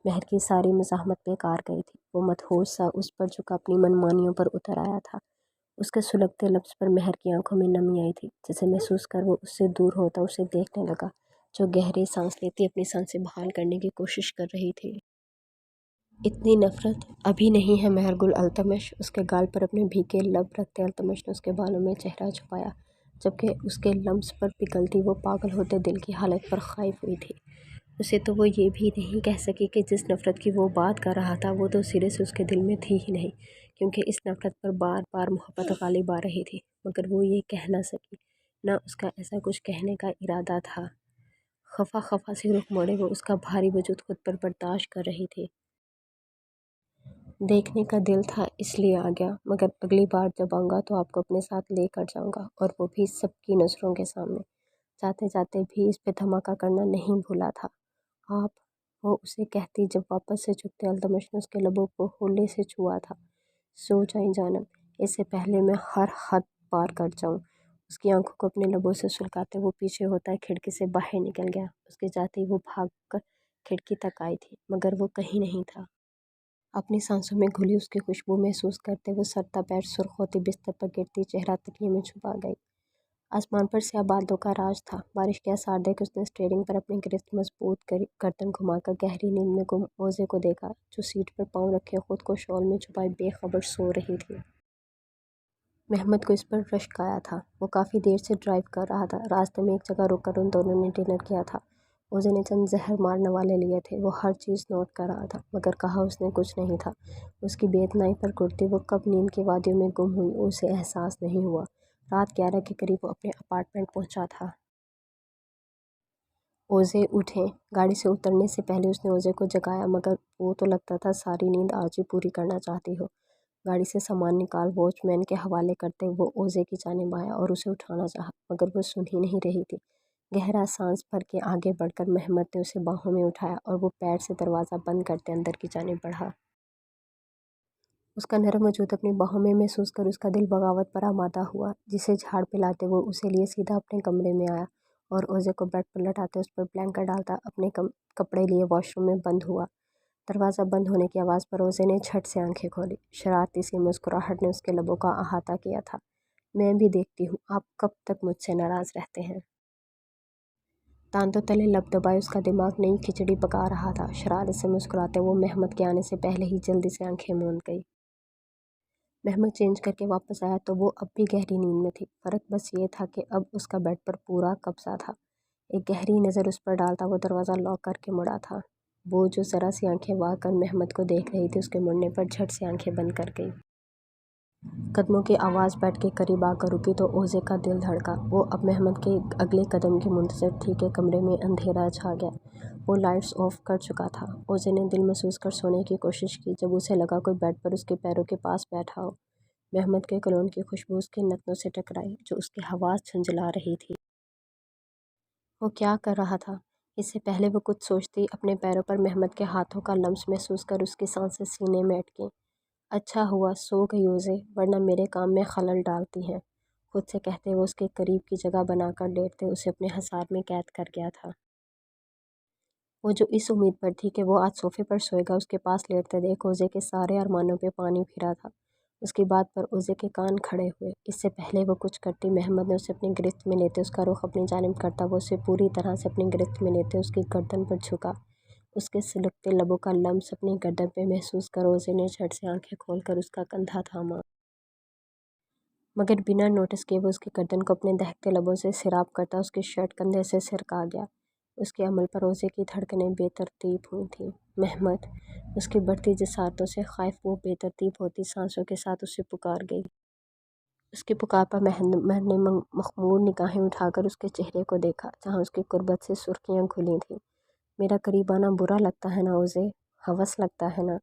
महर की सारी मज़ाहमत बेकार गई थी। वो मदहोश सा उस पर झुका अपनी मनमानियों पर उतर आया था। उसके सुलगते लफ्ज़ पर महर की आंखों में नमी आई थी, जिसे महसूस कर वो उससे दूर होता उसे देखने लगा, जो गहरी सांस लेती अपनी सांसें बहाल करने की कोशिश कर रही थी। इतनी नफ़रत अभी नहीं है महरगुल अल्तमश। उसके गाल पर अपने भीगे लब रखते अल्तमश ने उसके बालों में चेहरा छुपाया, जबकि उसके लम्स पर पिघलती वो पागल होते दिल की हालत पर खाइफ हुई थी। उसे तो वो ये भी नहीं कह सकी कि जिस नफ़रत की वो बात कर रहा था वो तो सिरे से उसके दिल में थी ही नहीं, क्योंकि इस नफ़रत पर बार बार मोहब्बत गालिब आ रही थी, मगर वो ये कह ना सकी, ना उसका ऐसा कुछ कहने का इरादा था। खफा खफा से रुख मोड़े वो उसका भारी वजूद खुद पर बर्दाश्त कर रही थी। देखने का दिल था इसलिए आ गया, मगर अगली बार जब आऊँगा तो आपको अपने साथ लेकर जाऊँगा, और वो भी सबकी नज़रों के सामने। जाते जाते भी इस पे धमाका करना नहीं भूला था। आप, वो उसे कहती जब वापस से झुकते अल्तमश ने उसके लबों को होले से छुआ था। सो जाएं जानब, इससे पहले मैं हर हद पार कर जाऊँ। اس کی آنکھوں کو اپنے لبوں سے سلکاتے وہ پیچھے ہوتا ہے کھڑکی سے باہر نکل گیا۔ اس کے جاتے ہی وہ بھاگ کر کھڑکی تک آئی تھی، مگر وہ کہیں نہیں تھا۔ اپنی سانسوں میں گھلی اس کی خوشبو محسوس کرتے وہ سرتا پیر سرخ ہوتی بستر پر گرتی چہرہ تکیے میں چھپا گئی۔ آسمان پر سیاہ بادلوں کا راج تھا۔ بارش کے آثار دیکھ اس نے اسٹیئرنگ پر اپنی گرفت مضبوط کری، گردن گھما کر گہری نیند میں گم اوزے کو دیکھا جو سیٹ پر پاؤں رکھے خود کو شال میں چھپائے بے خبر سو رہی تھی۔ محمد کو اس پر رشک آیا تھا۔ وہ کافی دیر سے ڈرائیو کر رہا تھا۔ راستے میں ایک جگہ رک کر ان دونوں نے ڈنر کیا تھا۔ اوزے نے چند زہر مار نوالے لیے تھے۔ وہ ہر چیز نوٹ کر رہا تھا، مگر کہا اس نے کچھ نہیں تھا۔ اس کی بے اتنائی پر کرتی وہ کب نیند کی وادیوں میں گم ہوئی اسے احساس نہیں ہوا۔ رات 11 کے قریب وہ اپنے اپارٹمنٹ پہنچا تھا۔ اوزے اٹھیں۔ گاڑی سے اترنے سے پہلے اس نے اوزے کو جگایا، مگر وہ تو لگتا تھا ساری نیند آج ہی پوری کرنا چاہتی ہو۔ گاڑی سے سامان نکال واچ مین کے حوالے کرتے وہ اوزے کی جانب آیا اور اسے اٹھانا چاہا، مگر وہ سن ہی نہیں رہی تھی۔ گہرا سانس بھر کے آگے بڑھ کر محمد نے اسے باہوں میں اٹھایا اور وہ پیر سے دروازہ بند کرتے اندر کی جانب بڑھا۔ اس کا نرم وجود اپنی باہوں میں محسوس کر اس کا دل بغاوت پر آمادہ ہوا۔ جسے جھاڑ پلاتے وہ اسے لیے سیدھا اپنے کمرے میں آیا اور اوزے کو بیڈ پر لٹاتے اس پر بلینکٹ ڈالتا اپنے کپڑے لیے واش روم میں بند ہوا۔ دروازہ بند ہونے کی آواز پر اوزے نے جھٹ سے آنکھیں کھولی۔ شرارتی سی مسکراہٹ نے اس کے لبوں کا احاطہ کیا تھا۔ میں بھی دیکھتی ہوں آپ کب تک مجھ سے ناراض رہتے ہیں۔ دانتوں تلے لب دبائے اس کا دماغ نئی کھچڑی پکا رہا تھا۔ شرارت سے مسکراتے وہ محمد کے آنے سے پہلے ہی جلدی سے آنکھیں موند گئی۔ محمد چینج کر کے واپس آیا تو وہ اب بھی گہری نیند میں تھی۔ فرق بس یہ تھا کہ اب اس کا بیڈ پر پورا قبضہ تھا۔ ایک گہری نظر اس پر ڈالتا وہ دروازہ لاک کر کے مڑا تھا۔ وہ جو ذرا سی آنکھیں وا کر محمد کو دیکھ رہی تھی اس کے مڑنے پر جھٹ سے آنکھیں بند کر گئی۔ قدموں کی آواز بیڈ کے قریب آ کر رکی تو اوزے کا دل دھڑکا۔ وہ اب محمد کے اگلے قدم کی منتظر تھی کہ کمرے میں اندھیرا چھا گیا۔ وہ لائٹس آف کر چکا تھا۔ اوزے نے دل محسوس کر سونے کی کوشش کی جب اسے لگا کوئی بیڈ پر اس کے پیروں کے پاس بیٹھا ہو۔ محمد کے کولون کی خوشبو اس کے نتنوں سے ٹکرائی جو اس کی حواس جھنجھلا رہی تھی۔ وہ کیا کر رہا تھا؟ اس سے پہلے وہ کچھ سوچتی اپنے پیروں پر محمد کے ہاتھوں کا لمس محسوس کر اس کی سانسیں سینے میں اٹکیں۔ اچھا ہوا سو گئی اوزے، ورنہ میرے کام میں خلل ڈالتی ہیں، خود سے کہتے وہ اس کے قریب کی جگہ بنا کر لیٹتے اسے اپنے حصار میں قید کر گیا تھا۔ وہ جو اس امید پر تھی کہ وہ آج صوفے پر سوئے گا اس کے پاس لیٹتے دیکھ اوزے کے سارے ارمانوں پہ پانی پھرا تھا۔ اس کی بات پر اوزے کے کان کھڑے ہوئے۔ اس سے پہلے وہ کچھ کرتی محمد نے اسے اپنی گرفت میں لیتے اس کا رخ اپنی جانب کرتا وہ اسے پوری طرح سے اپنی گرفت میں لیتے اس کی گردن پر جھکا۔ اس کے سلگتے لبوں کا لمس اپنی گردن پہ محسوس کر اوزے نے جھٹ سے آنکھیں کھول کر اس کا کندھا تھاما، مگر بنا نوٹس کیے وہ اس کی گردن کو اپنے دہکتے لبوں سے سیراب کرتا اس کی شرٹ کندھے سے سرکا گیا۔ اس کے عمل پر اوزے کی دھڑکنیں بے ترتیب ہوئی تھیں۔ محمد! اس کی بڑھتی جسارتوں سے خائف وہ بے ترتیب ہوتی سانسوں کے ساتھ اسے پکار گئی۔ اس کی پکار پر محمد نے مخمور نگاہیں اٹھا کر اس کے چہرے کو دیکھا جہاں اس کی قربت سے سرخیاں گھلی تھیں۔ میرا قریب آنا برا لگتا ہے نا اوزے؟ ہوس لگتا ہے نا؟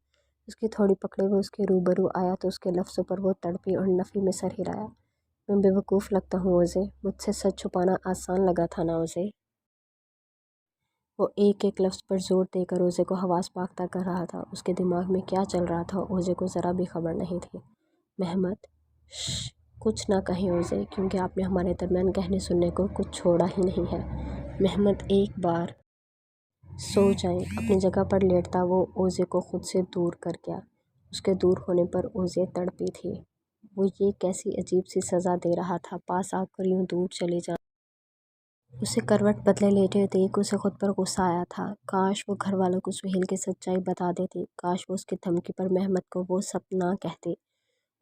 اس کی تھوڑی پکڑے وہ اس کے روبرو آیا تو اس کے لفظوں پر وہ تڑپی اور نفی میں سر ہلایا۔ میں بے وقوف لگتا ہوں اوزے؟ مجھ سے سچ چھپانا آسان لگا تھا نا اوزے؟ وہ ایک ایک لفظ پر زور دے کر اوزے کو حواس باختہ کر رہا تھا۔ اس کے دماغ میں کیا چل رہا تھا اوزے کو ذرا بھی خبر نہیں تھی۔ محمد! شش! کچھ نہ کہیں اوزے، کیونکہ آپ نے ہمارے درمیان کہنے سننے کو کچھ چھوڑا ہی نہیں ہے۔ محمد ایک بار سو جائیں۔ اپنی جگہ پر لیٹتا وہ اوزے کو خود سے دور کر گیا۔ اس کے دور ہونے پر اوزے تڑپی تھی۔ وہ یہ کیسی عجیب سی سزا دے رہا تھا پاس آ کر یوں دور چلے جانا۔ اسے کروٹ بدلے لیٹے دیکھ اسے خود پر غصہ آیا تھا۔ کاش وہ گھر والوں کو سہیل کی سچائی بتا دیتی، کاش وہ اس کی دھمکی پر محمد کو وہ سب نہ کہتی۔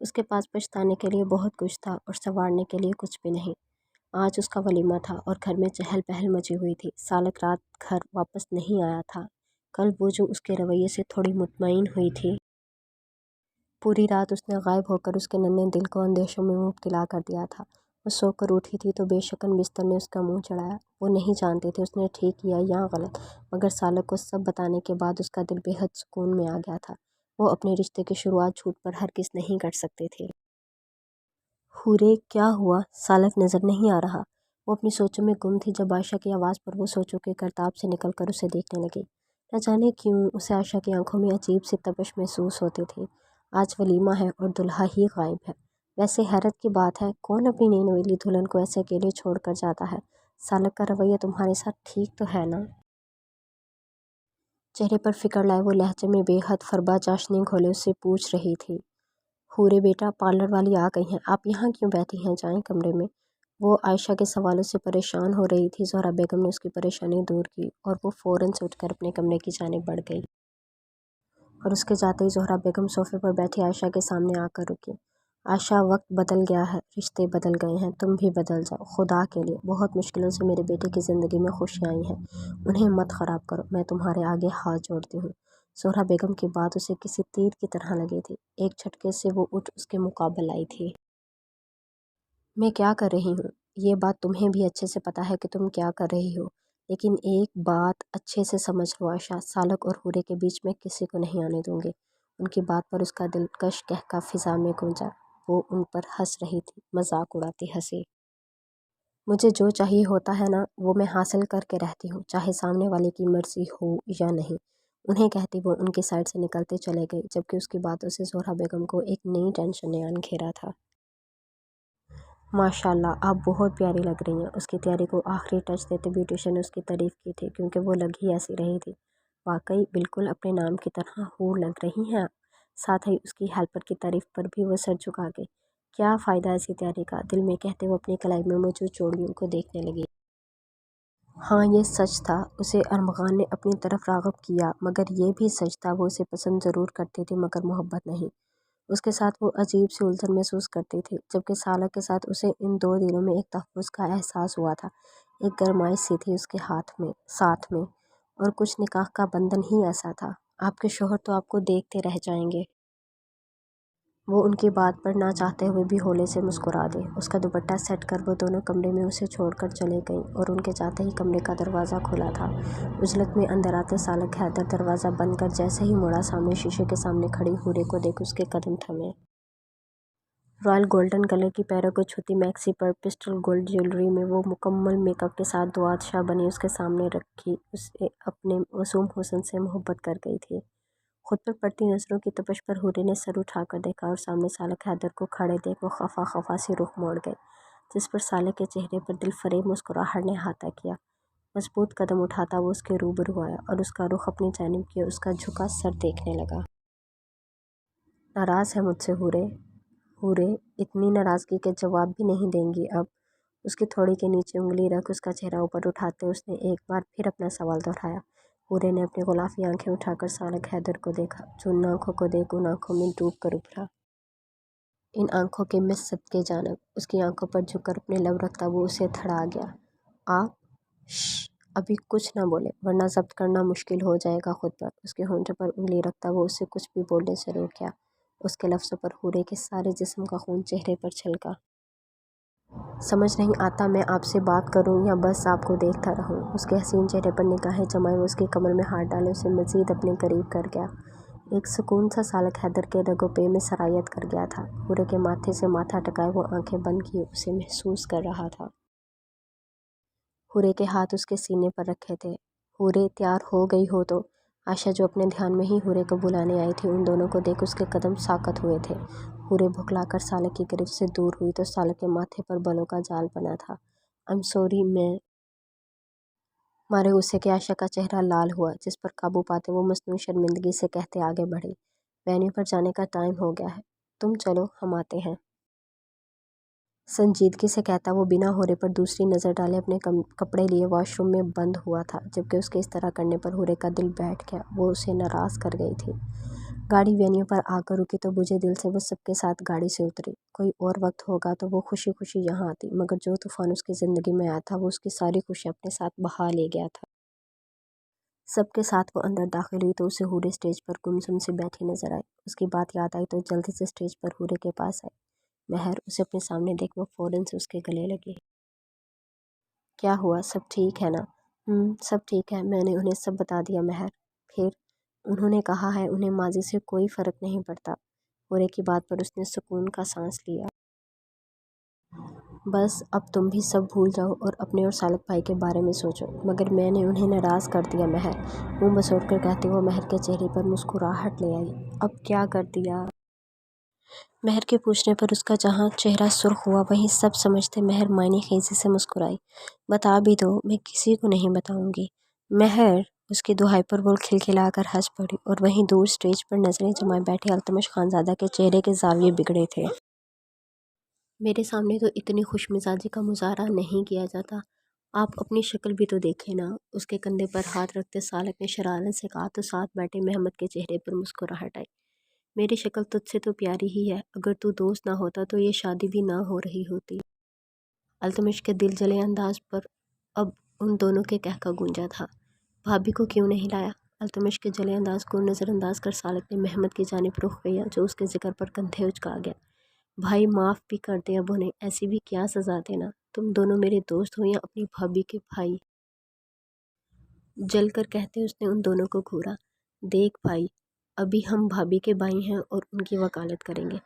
اس کے پاس پچھتانے کے لیے بہت کچھ تھا اور سنوارنے کے لیے کچھ بھی نہیں۔ آج اس کا ولیمہ تھا اور گھر میں چہل پہل مچی ہوئی تھی۔ سالک رات گھر واپس نہیں آیا تھا۔ کل وہ جو اس کے رویے سے تھوڑی مطمئن ہوئی تھی، پوری رات اس نے غائب ہو کر اس کے ننھے دل کو اندیشوں میں مبتلا کر دیا تھا۔ وہ سو کر اٹھی تھی تو بے شکن بستر نے اس کا منہ چڑھایا۔ وہ نہیں جانتی تھی اس نے ٹھیک کیا یا غلط، مگر سالک کو سب بتانے کے بعد اس کا دل بے حد سکون میں آ گیا تھا۔ وہ اپنے رشتے کی شروعات جھوٹ پر ہرگز نہیں کر سکتی تھی۔ حورے کیا ہوا؟ سالک نظر نہیں آ رہا۔ وہ اپنی سوچوں میں گم تھی جب عائشہ کی آواز پر وہ سوچوں کے کرتاب سے نکل کر اسے دیکھنے لگی۔ نہ جانے کیوں اسے عائشہ کی آنکھوں میں عجیب سی تپش محسوس ہوتی تھی۔ آج ولیمہ ہے اور دلہا ہی غائب ہے۔ वैसे हैरत की बात है, कौन अपनी नई नवेली दुल्हन को ऐसे अकेले छोड़ कर जाता है? सालक का रवैया तुम्हारे साथ ठीक तो है ना? चेहरे पर फिक्र लाए वो लहजे में बेहद फरबा चाशनी घोले उससे पूछ रही थी। हूरे बेटा, पार्लर वाली आ गई हैं, आप यहाँ क्यों बैठी हैं, जाएं कमरे में। वो आयशा के सवालों से परेशान हो रही थी। ज़ोहरा बेगम ने उसकी परेशानी दूर की और वो फ़ौरन से उठकर अपने कमरे की जानिब बढ़ गई। और उसके जाते ही ज़ोहरा बेगम सोफ़े पर बैठी आयशा के सामने आकर रुकी। आयशा, वक्त बदल गया है, रिश्ते बदल गए हैं, तुम भी बदल जाओ खुदा के लिए। बहुत मुश्किलों से मेरे बेटे की ज़िंदगी में खुशियाँ आई हैं, उन्हें मत ख़राब करो, मैं तुम्हारे आगे हाथ जोड़ती हूँ। ज़ोहरा बेगम की बात उसे किसी तीर की तरह लगी थी। एक झटके से वो उठ उसके मुकाबले आई थी। मैं क्या कर रही हूँ, ये बात तुम्हें भी अच्छे से पता है कि तुम क्या कर रही हो। लेकिन एक बात अच्छे से समझ लो आयशा, सालक और हूरे के बीच में किसी को नहीं आने दूंगी। उनकी बात पर उसका दिलकश कहका फिजा में गूंजा। वो उन पर हंस रही थी, मजाक उड़ाती हंसी। मुझे जो चाहिए होता है ना, वो मैं हासिल करके रहती हूँ, चाहे सामने वाले की मर्जी हो या नहीं। उन्हें कहती वो उनकी साइड से निकलते चले गए, जबकि उसकी बातों से ज़ोहरा बेगम को एक नई टेंशन ने आन घेरा था। माशाल्लाह, आप बहुत प्यारी लग रही हैं। उसकी तैयारी को आखिरी टच देते ब्यूटिशियन ने उसकी तारीफ़ की थी, क्योंकि वो लग ही ऐसी रही थी। वाकई बिल्कुल अपने नाम की तरह हूर लग रही हैं आप। साथ ही उसकी हेल्पर की तारीफ़ पर भी वो सर झुका गई। क्या फ़ायदा ऐसी तैयारी का, दिल में कहते वो अपनी कलाई में मौजूद चोड़ियों को देखने लगी। हाँ, ये सच था, उसे अरमगान ने अपनी तरफ राग़िब किया, मगर ये भी सच था वो उसे पसंद ज़रूर करती थी मगर मोहब्बत नहीं। उसके साथ वो अजीब सी उलझन महसूस करती थी, जबकि सालक के साथ उसे इन 2 दिनों में एक तहफ़्फ़ुज़ का एहसास हुआ था। एक गरमाइश सी थी उसके साथ में, और कुछ निकाह का बंधन ही ऐसा था। आपके शौहर तो आपको देखते रह जाएंगे। वो उनकी बात पर ना चाहते हुए भी होले से मुस्कुरा दी। उसका दुपट्टा सेट कर वो दोनों कमरे में उसे छोड़कर चले गईं और उनके जाते ही कमरे का दरवाज़ा खुला था। उजलत में अंदर आते सालक हैदर दरवाज़ा बंद कर जैसे ही मुड़ा, सामने शीशे के सामने खड़ी हूरे को देख उसके कदम थमे। रॉयल गोल्डन कलर की पैरों को छूती मैक्सी पर पिस्टल गोल्ड ज्वेलरी में वो मुकम्मल मेकअप के साथ दुआदशाह बनी उसके सामने रखी उसे अपने मासूम हुस्न से मोहब्बत कर गई थी। खुद पर पड़ती नज़रों की तपश पर हूरी ने सर उठाकर देखा और सामने सालक हैदर को खड़े देख वो खफा खफा से रुख मोड़ गए, जिस पर सालक के चेहरे पर दिल फरेब मुस्कुराहट ने हाथा किया। मजबूत कदम उठाता वो उसके रूबरू आया और उसका रुख अपनी जानिब किया, उसका झुका सर देखने लगा। नाराज़ है मुझसे हूरे? हूरे इतनी नाराज़गी के जवाब भी नहीं देंगी अब? उसकी थोड़ी के नीचे उंगली रख उसका चेहरा ऊपर उठाते उसने एक बार फिर अपना सवाल दोहराया। हूरे ने अपनी गुलाफी आंखें उठाकर सालक हैदर को देखा, जो उन आंखों को देख उन आंखों में डूब कर उभरा। इन आंखों के मिस सदके जानब, उसकी आंखों पर झुककर अपने लब रखता वो उसे थड़ा गया। आप अभी कुछ ना बोले, वरना जब्त करना मुश्किल हो जाएगा खुद पर। उसके होंठों पर उंगली रखता वो उसे कुछ भी बोलने से रोक गया। उसके लफ्ज़ों पर हूरे के सारे जिस्म का खून चेहरे पर छलका। समझ नहीं आता मैं आपसे बात करूं या बस आपको देखता रहूं। उसके हसीन चेहरे पर निगाहें जमाए वो उसकी कमर में हाथ डाले उसे मज़ीद अपने करीब कर गया। एक सुकून सा सालक हैदर के रगो पे में सरायत कर गया था। पूरे के माथे से माथा टकाए वो आंखें बंद किए उसे महसूस कर रहा था। हूरे के हाथ उसके सीने पर रखे थे। हूरे, तैयार हो गई हो तो? आयशा, जो अपने ध्यान में ही हूरे को बुलाने आई थी, उन दोनों को देख उसके कदम साकत हुए थे। हूरे भुखलाकर सालक की गिरफ्त से दूर हुई तो सालक के माथे पर बलों का जाल बना था। आई एम सॉरी, मैं मारे गुस्से के आयशा का चेहरा लाल हुआ, जिस पर काबू पाते वो मसनूई शर्मिंदगी से कहते आगे बढ़ी। वेन्यू पर जाने का टाइम हो गया है, तुम चलो, हम आते हैं। संजीदगी से कहता वो बिना होरे पर दूसरी नज़र डाले अपने कपड़े लिए वॉशरूम में बंद हुआ था, जबकि उसके इस तरह करने पर हूरे का दिल बैठ गया। वो उसे नाराज़ कर गई थी। गाड़ी वेन्यू पर आकर रुकी तो बुझे दिल से वो सबके साथ गाड़ी से उतरी। कोई और वक्त होगा तो वो खुशी खुशी यहाँ आती, मगर जो तूफ़ान उसकी ज़िंदगी में आया था वो उसकी सारी खुशी अपने साथ बहा ले गया था। सबके साथ वो अंदर दाखिल हुई तो उसे हूरे स्टेज पर गुमसुम से बैठी नजर आई। उसकी बात याद आई तो जल्दी से स्टेज पर हूरे के पास आई। महर, उसे अपने सामने देख वो फ़ौरन से उसके गले लगी। क्या हुआ, सब ठीक है ना? सब ठीक है, मैंने उन्हें सब बता दिया महर। फिर? उन्होंने कहा है उन्हें माजी से कोई फ़र्क नहीं पड़ता। हूरे की बात पर उसने सुकून का सांस लिया। बस अब तुम भी सब भूल जाओ और अपने और सालक भाई के बारे में सोचो। मगर मैंने उन्हें नाराज़ कर दिया महर, मुँह बसोड़ कर कहती वो महर के चेहरे पर मुस्कुराहट ले आई। अब क्या कर दिया? مہر کے پوچھنے پر اس کا جہاں چہرہ سرخ ہوا وہیں سب سمجھتے مہر معنی خیزی سے مسکرائی۔ بتا بھی دو، میں کسی کو نہیں بتاؤں گی۔ مہر اس کی دہائی پر وہ کھلکھلا کر ہنس پڑی اور وہیں دور اسٹیج پر نظریں جمائے بیٹھے التمش خانزادہ کے چہرے کے زاویے بگڑے تھے۔ میرے سامنے تو اتنی خوش مزاجی کا مظاہرہ نہیں کیا جاتا، آپ اپنی شکل بھی تو دیکھیں نا۔ اس کے کندھے پر ہاتھ رکھتے سالک نے شرارت سے کہا تو ساتھ بیٹھے محمد کے چہرے پر مسکراہٹ آئی۔ میری شکل تجھ سے تو پیاری ہی ہے، اگر تو دوست نہ ہوتا تو یہ شادی بھی نہ ہو رہی ہوتی۔ التمش کے دل جلے انداز پر اب ان دونوں کے کہکا گونجا تھا۔ بھابھی کو کیوں نہیں لایا؟ التمش کے جلے انداز کو نظر انداز کر سالک نے محمد کی جانب رخ کیا جو اس کے ذکر پر کندھے اچکا گیا۔ بھائی معاف بھی کر دے اب انہیں، ایسی بھی کیا سزا دینا، تم دونوں میرے دوست ہو یا اپنی بھابھی کے بھائی۔ جل کر کہتے اس نے ان دونوں کو گھورا۔ دیکھ بھائی، ابھی ہم بھابھی کے بھائی ہیں اور ان کی وکالت کریں گے۔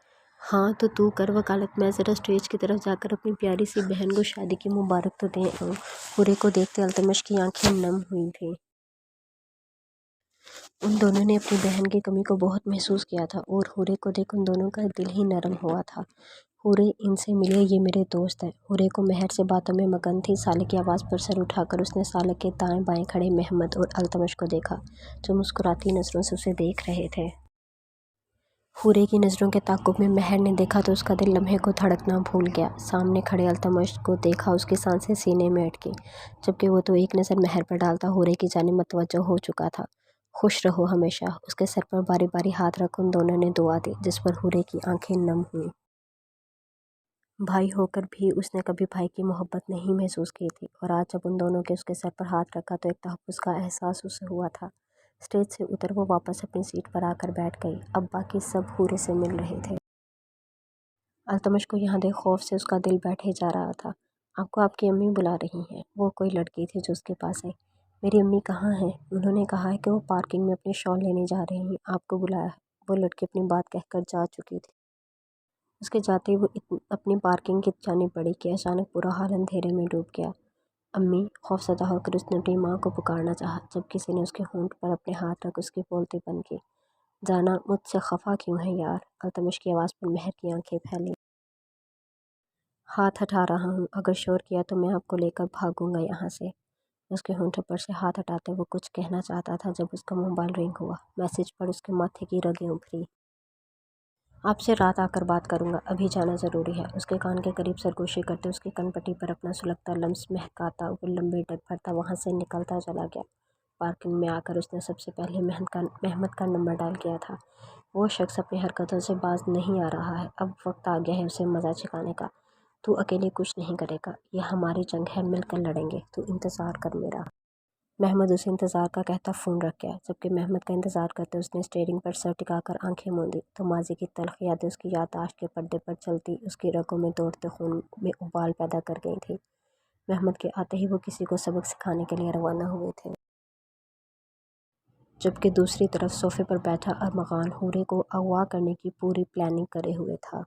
ہاں تو کر وکالت، میں ذرا اسٹیج کی طرف جا کر اپنی پیاری سی بہن کو شادی کی مبارک تو دے آؤں۔ حورے کو دیکھتے التمش کی آنکھیں نم ہوئی تھیں۔ ان دونوں نے اپنی بہن کی کمی کو بہت محسوس کیا تھا اور حورے کو دیکھ ان دونوں کا دل ہی نرم ہوا تھا۔ حورے ان سے ملے، یہ میرے دوست ہیں۔ حورے کو مہر سے باتوں میں مگن تھی۔ سالک کی آواز پر سر اٹھا کر اس نے سالک کے دائیں بائیں کھڑے محمد اور التمش کو دیکھا جو مسکراتی نظروں سے اسے دیکھ رہے تھے۔ حورے کی نظروں کے تعاقب میں مہر نے دیکھا تو اس کا دل لمحے کو دھڑکنا بھول گیا۔ سامنے کھڑے التمش کو دیکھا، اس کی سانسیں سینے میں اٹکیں، جبکہ وہ تو ایک نظر مہر پر ڈالتا حورے کی جانب متوجہ ہو چکا تھا۔ خوش رہو ہمیشہ، اس کے سر پر باری باری ہاتھ رکھ ان دونوں نے دعا دی جس پر حورے کی آنکھیں نم ہوئیں۔ بھائی ہو کر بھی اس نے کبھی بھائی کی محبت نہیں محسوس کی تھی اور آج جب ان دونوں کے اس کے سر پر ہاتھ رکھا تو ایک تحفظ کا احساس اسے ہوا تھا۔ اسٹیج سے اتر وہ واپس اپنی سیٹ پر آ کر بیٹھ گئی۔ اب باقی سب حورے سے مل رہے تھے۔ التمش کو یہاں دیکھ خوف سے اس کا دل بیٹھے جا رہا تھا۔ آپ کو آپ کی امی بلا رہی ہیں، وہ کوئی لڑکی تھی جو اس کے پاس آئی۔ میری امی کہاں ہیں؟ انہوں نے کہا ہے کہ وہ پارکنگ میں اپنی شال لینے جا رہی ہیں، آپ کو بلایا ہے۔ وہ لڑکی اپنی بات کہہ کر جا چکی تھی۔ اس کے جاتے ہی وہ اپنی پارکنگ کی جانب بڑھی کہ اچانک پورا حال اندھیرے میں ڈوب گیا۔ امی! خوف زدہ ہو کر اس نے اپنی ماں کو پکارنا چاہا جب کسی نے اس کے ہونٹ پر اپنے ہاتھ رکھ اس کی بولتی بند کی۔ جانا، مجھ سے خفا کیوں ہے یار؟ التمش کی آواز پر مہر کی آنکھیں پھیلیں۔ ہاتھ ہٹا رہا ہوں، اگر شور کیا تو میں آپ کو لے کر بھاگوں گا یہاں سے۔ اس کے ہونٹوں پر سے ہاتھ ہٹاتے وہ کچھ کہنا چاہتا تھا جب اس کا موبائل رنگ ہوا۔ میسج پر اس کے ماتھے کی رگیں ابھری۔ آپ سے رات آ کر بات کروں گا، ابھی جانا ضروری ہے۔ اس کے کان کے قریب سرگوشی کرتے اس کی کن پٹی پر اپنا سلگتا لمس مہکاتا وہ لمبے ڈگ بھرتا وہاں سے نکلتا چلا گیا۔ پارکنگ میں آ کر اس نے سب سے پہلے محمد کا نمبر ڈائل کیا تھا۔ وہ شخص اپنی حرکتوں سے باز نہیں آ رہا ہے، اب وقت آ گیا ہے اسے مزہ چکھانے کا۔ تو اکیلے کچھ نہیں کرے گا، یہ ہماری جنگ ہے، مل کر لڑیں گے، تو انتظار کر میرا۔ محمد اسے انتظار کا کہتا فون رکھ گیا۔ جبکہ محمد کا انتظار کرتے اس نے اسٹیئرنگ پر سر ٹکا کر آنکھیں موندی تو ماضی کی تلخ یادیں اس کی یادداشت کے پردے پر چلتی اس کی رگوں میں دوڑتے خون میں ابال پیدا کر گئی تھیں۔ محمد کے آتے ہی وہ کسی کو سبق سکھانے کے لیے روانہ ہوئے تھے، جبکہ دوسری طرف صوفے پر بیٹھا ارمغان حورے کو اغوا کرنے کی پوری پلاننگ کرے ہوئے تھا۔